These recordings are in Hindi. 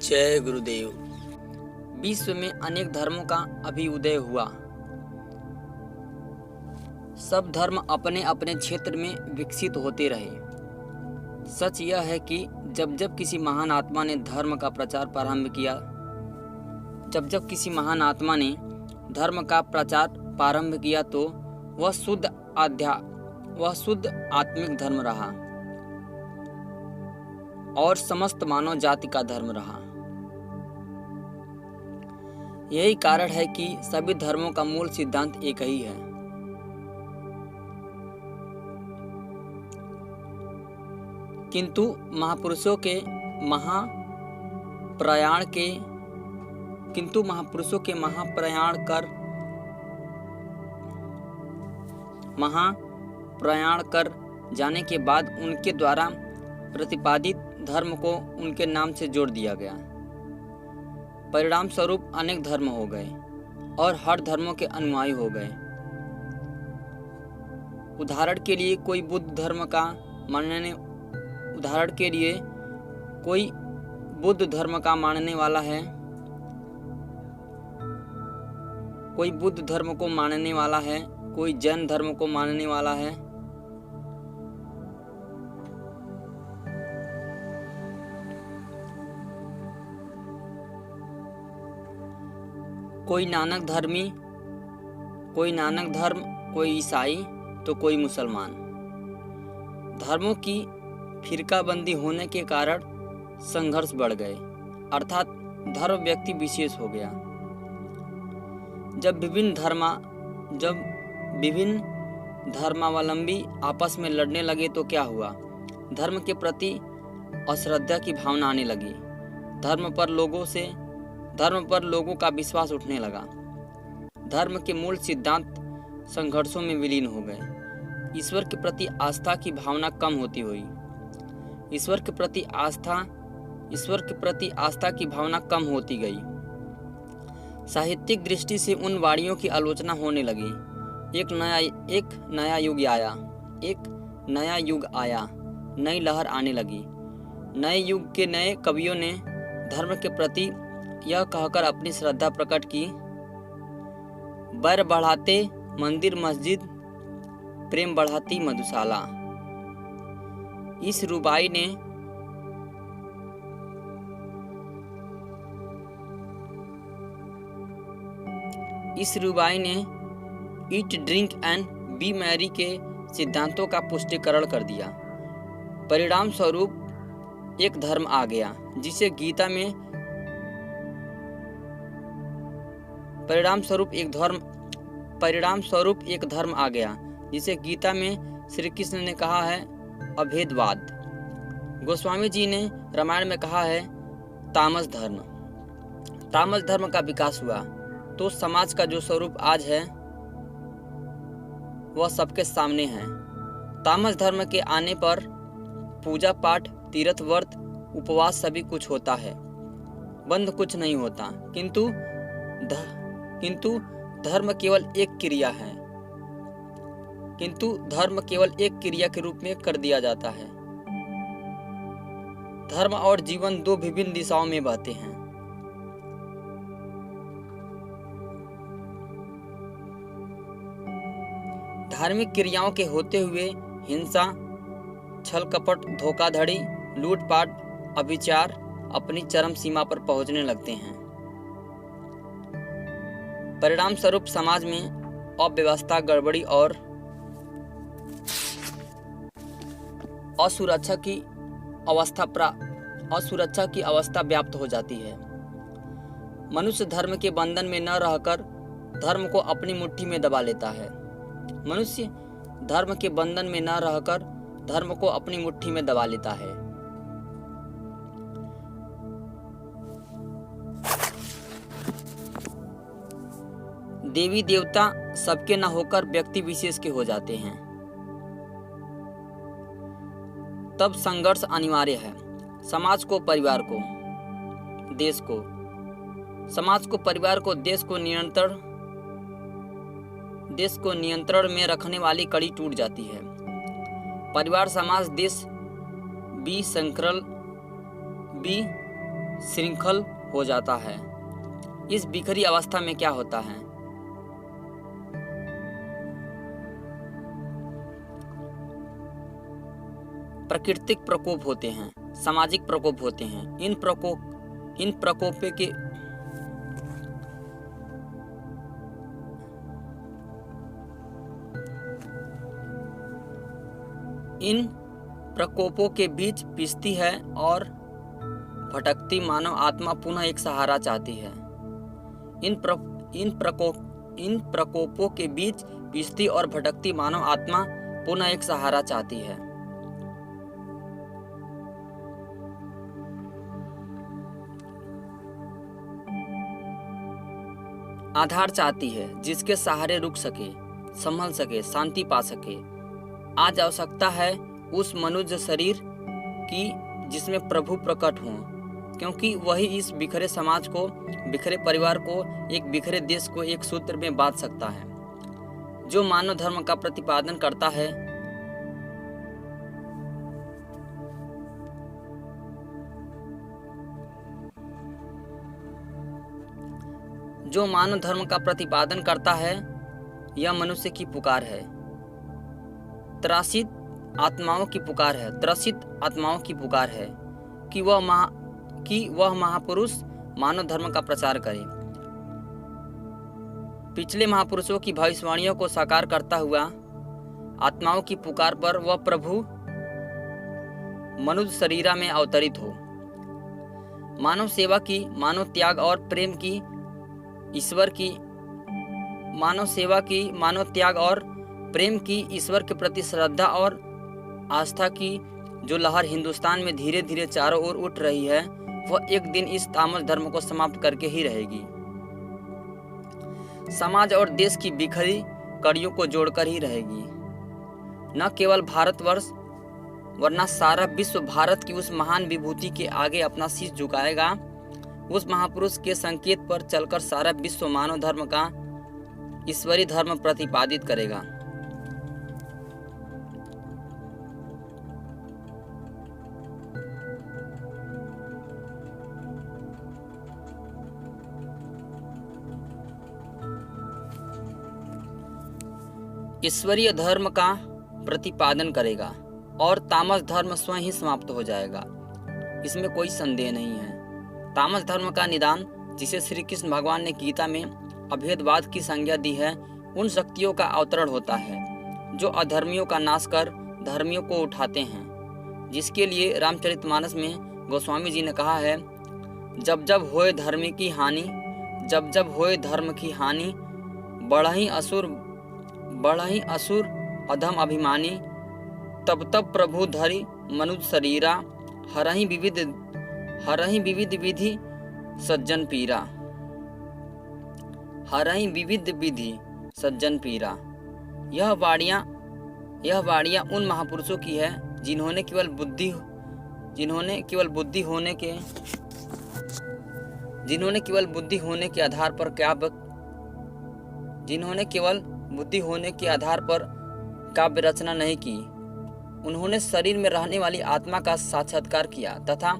जय गुरुदेव। विश्व में अनेक धर्मों का अभ्युदय हुआ। सब धर्म अपने अपने क्षेत्र में विकसित होते रहे। सच यह है कि जब जब किसी महान आत्मा ने धर्म का प्रचार प्रारंभ किया तो वह शुद्ध आत्मिक धर्म रहा और समस्त मानव जाति का धर्म रहा। यही कारण है कि सभी धर्मों का मूल सिद्धांत एक ही है। किंतु महापुरुषों के महाप्रयाण कर जाने के बाद उनके द्वारा प्रतिपादित धर्म को उनके नाम से जोड़ दिया गया। परिणाम स्वरूप अनेक धर्म हो गए और हर धर्मों के अनुयायी हो गए। उदाहरण के लिए कोई बुद्ध धर्म को मानने वाला है, कोई जैन धर्म को मानने वाला है, कोई नानक धर्म, कोई ईसाई तो कोई मुसलमान। धर्मों की फिरकाबंदी होने के कारण संघर्ष बढ़ गए, अर्थात धर्म व्यक्ति विशेष हो गया। जब विभिन्न धर्मावलंबी आपस में लड़ने लगे तो क्या हुआ? धर्म के प्रति अश्रद्धा की भावना आने लगी। धर्म पर लोगों का विश्वास उठने लगा। धर्म के मूल सिद्धांत संघर्षों में विलीन हो गए। ईश्वर के प्रति आस्था की भावना कम होती हुई। ईश्वर के प्रति आस्था की भावना कम होती गई। साहित्यिक दृष्टि से उन वाणियों की आलोचना होने लगी। एक नया युग आया, नई लहर आने लगी। नए युग के नए कवियों ने धर्म के प्रति यह कहकर अपनी श्रद्धा प्रकट की, बैर बढ़ाते मंदिर मस्जिद, प्रेम बढ़ाती मधुशाला। इस रुबाई ने eat drink and B Mary के सिद्धांतों का पुष्टिकरण कर दिया। परिणाम स्वरूप एक धर्म आ गया जिसे गीता में श्री कृष्ण ने कहा है अभेदवाद। गोस्वामी जी ने रामायण में कहा है तामस धर्म का विकास हुआ तो समाज का जो स्वरूप आज है वह सबके सामने है। तामस धर्म के आने पर पूजा पाठ, तीर्थ व्रत, उपवास सभी कुछ होता है, बंद कुछ नहीं होता। किंतु धर्म केवल एक क्रिया के रूप में कर दिया जाता है। धर्म और जीवन दो विभिन्न दिशाओं में बहते हैं। धार्मिक क्रियाओं के होते हुए हिंसा, छल कपट, धोखाधड़ी, लूटपाट, अभिचार अपनी चरम सीमा पर पहुंचने लगते हैं। परिणाम स्वरूप समाज में अव्यवस्था, गड़बड़ी और असुरक्षा की अवस्था व्याप्त हो जाती है। मनुष्य धर्म के बंधन में न रहकर धर्म को अपनी मुट्ठी में दबा लेता है। देवी देवता सबके न होकर व्यक्ति विशेष के हो जाते हैं। तब संघर्ष अनिवार्य है। समाज को, परिवार को, देश को नियंत्रण में रखने वाली कड़ी टूट जाती है। परिवार, समाज, देश श्रृंखल हो जाता है। इस बिखरी अवस्था में क्या होता है? प्राकृतिक प्रकोप होते हैं, सामाजिक प्रकोप होते हैं। इन प्रकोपों के इन प्रकोपों के बीच पिसती है और भटकती मानव आत्मा पुनः एक सहारा चाहती है। इन प्रकोपों के बीच पिसती और भटकती मानव आत्मा पुनः एक सहारा चाहती है। आधार चाहती है जिसके सहारे रुक सके, संभल सके, शांति पा सके। आज आवश्यकता है उस मनुष्य शरीर की जिसमें प्रभु प्रकट हो, क्योंकि वही इस बिखरे समाज को, बिखरे परिवार को, एक बिखरे देश को एक सूत्र में बांध सकता है। जो मानव धर्म का प्रतिपादन करता है, जो मानव धर्म का प्रतिपादन करता है, यह मनुष्य की पुकार है, त्रसित आत्माओं की पुकार है, त्रसित आत्माओं की पुकार है कि वह महापुरुष मानव धर्म का प्रचार करे। पिछले महापुरुषों की भविष्यवाणियों को साकार करता हुआ आत्माओं की पुकार पर वह प्रभु मनुष्य शरीरा में अवतरित हो। मानव सेवा की, मानव त्याग और प्रेम की, ईश्वर की, मानव सेवा की, मानव त्याग और प्रेम की, ईश्वर के प्रति श्रद्धा और आस्था की जो लहर हिंदुस्तान में धीरे धीरे चारों ओर उठ रही है, वह एक दिन इस तामस धर्म को समाप्त करके ही रहेगी। समाज और देश की बिखरी कड़ियों को जोड़कर ही रहेगी। न केवल भारतवर्ष वरना सारा विश्व भारत की उस महान विभूति के आगे अपना शीश झुकाएगा। उस महापुरुष के संकेत पर चलकर सारा विश्व मानव धर्म का ईश्वरी धर्म प्रतिपादित करेगा। ईश्वरीय धर्म का प्रतिपादन करेगा और तामस धर्म स्वयं ही समाप्त हो जाएगा, इसमें कोई संदेह नहीं है। तामस धर्म का निदान, जिसे श्री कृष्ण भगवान ने गीता में अभेदवाद की संज्ञा दी है, उन शक्तियों का अवतरण होता है जो अधर्मियों का नाश कर धर्मियों को उठाते हैं, जिसके लिए रामचरितमानस में गोस्वामी जी ने कहा है, जब जब होए धर्म की हानि, जब जब होए धर्म की हानि, बढ़हि असुर अधम अभिमानी, तब तब प्रभु धरि मनुज शरीरा, हरहि विविध विधि सज्जन पीरा, हरहि विविध विधि सज्जन पीरा। यह वाणियां उन महापुरुषों की है जिन्होंने केवल बुद्धि होने के आधार पर काव्य रचना नहीं की। उन्होंने शरीर में रहने वाली आत्मा का साक्षात्कार किया तथा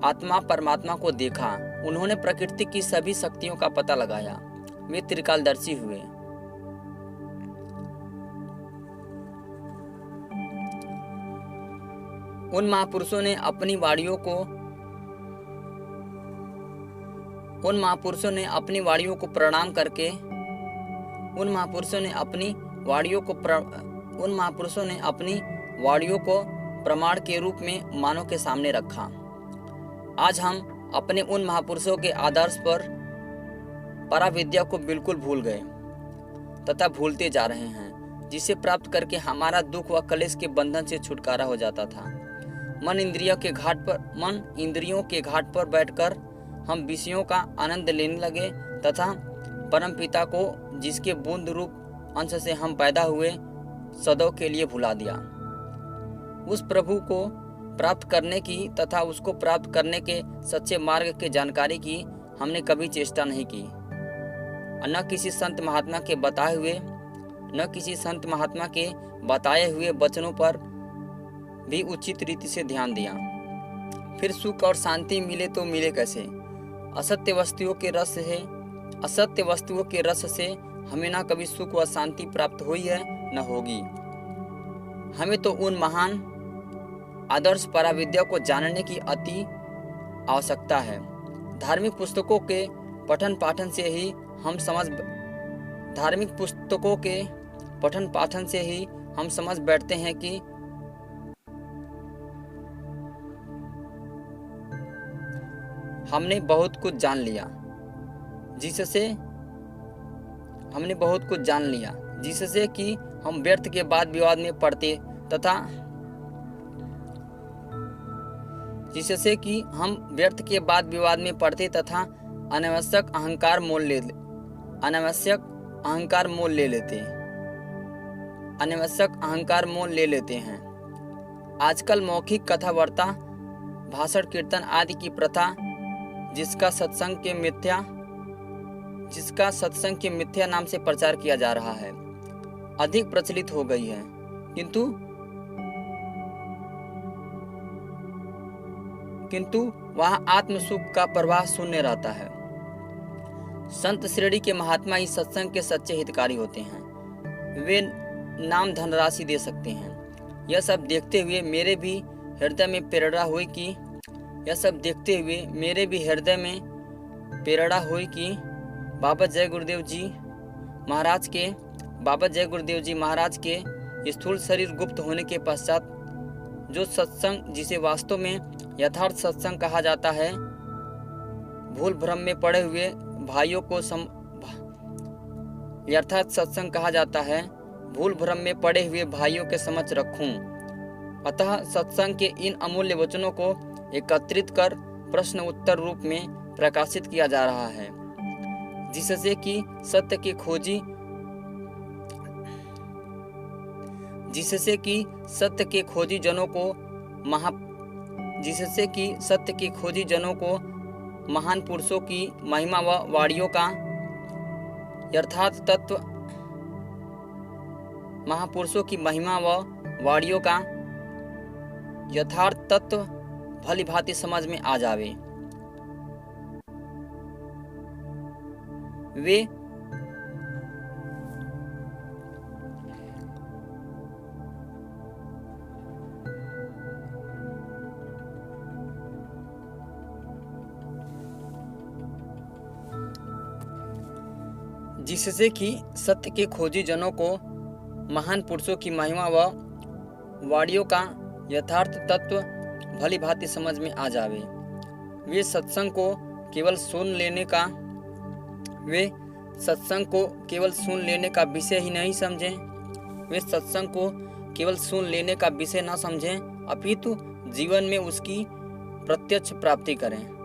आत्मा परमात्मा को देखा। उन्होंने प्रकृति की सभी शक्तियों का पता लगाया। वे त्रिकालदर्शी हुए। उन महापुरुषों ने अपनी वाणियों को प्रणाम करके उन महापुरुषों ने अपनी वाणियों को प्रमाण के रूप में मानव के सामने रखा। आज हम अपने उन महापुरुषों के आदर्श पर पराविद्या को बिल्कुल भूल गए तथा भूलते जा रहे हैं, जिसे प्राप्त करके हमारा दुख व कलेश के बंधन से छुटकारा हो जाता था। मन इंद्रियों के घाट पर बैठकर हम विषयों का आनंद लेने लगे तथा परम पिता को, जिसके बूंद रूप अंश से हम पैदा हुए, सदैव के लिए भुला दिया। उस प्रभु को प्राप्त करने की तथा उसको प्राप्त करने के सच्चे मार्ग के जानकारी की हमने कभी चेष्टा नहीं की। न किसी संत महात्मा के बताए हुए वचनों पर भी उचित रीति से ध्यान दिया। फिर सुख और शांति मिले तो मिले कैसे। असत्य वस्तुओं के रस से हमें ना कभी सुख व शांति प्राप्त हुई है न होगी। हमें तो उन महान आदर्श पराविद्या को जानने की अति आवश्यकता है। धार्मिक पुस्तकों के पठन पाठन से ही हम समझ बैठते हैं कि हमने बहुत कुछ जान लिया, जिससे कि हम व्यर्थ के वाद विवाद में पड़ते तथा अनावश्यक अहंकार मोल ले लेते हैं। आजकल मौखिक कथा वार्ता, भाषण, कीर्तन आदि की प्रथा जिसका सत्संग के मिथ्या नाम से प्रचार किया जा रहा है, अधिक प्रचलित हो गई है, किंतु वहाँ आत्म सुख का प्रवाह शून्य रहता है। संत श्रेणी के महात्मा ही सत्संग के सच्चे हितकारी होते हैं। वे नाम धनराशि दे सकते हैं। यह सब देखते हुए मेरे भी हृदय में प्रेरणा हुई कि बाबा जय गुरुदेव जी महाराज के स्थूल शरीर गुप्त होने के पश्चात जो सत्संग, जिसे वास्तव में यथार्थ सत्संग कहा जाता है, भूल भ्रम में पड़े हुए भाइयों के समक्ष रखूं। अतः सत्संग के इन अमूल्य वचनों को एकत्रित कर प्रश्न उत्तर रूप में प्रकाशित किया जा रहा है, जिससे कि सत्य के खोजी जनों को महान पुरुषों की महिमा व वाणियों का यथार्थ तत्व भली भांति समझ में आ जावे। वे जिससे कि सत्य के खोजी जनों को महान पुरुषों की महिमा व वाणियों का यथार्थ तत्व भली भांति समझ में आ जावे। वे सत्संग को केवल सुन लेने का विषय ही नहीं समझें, वे सत्संग को केवल सुन लेने का विषय न समझें, अपितु जीवन में उसकी प्रत्यक्ष प्राप्ति करें।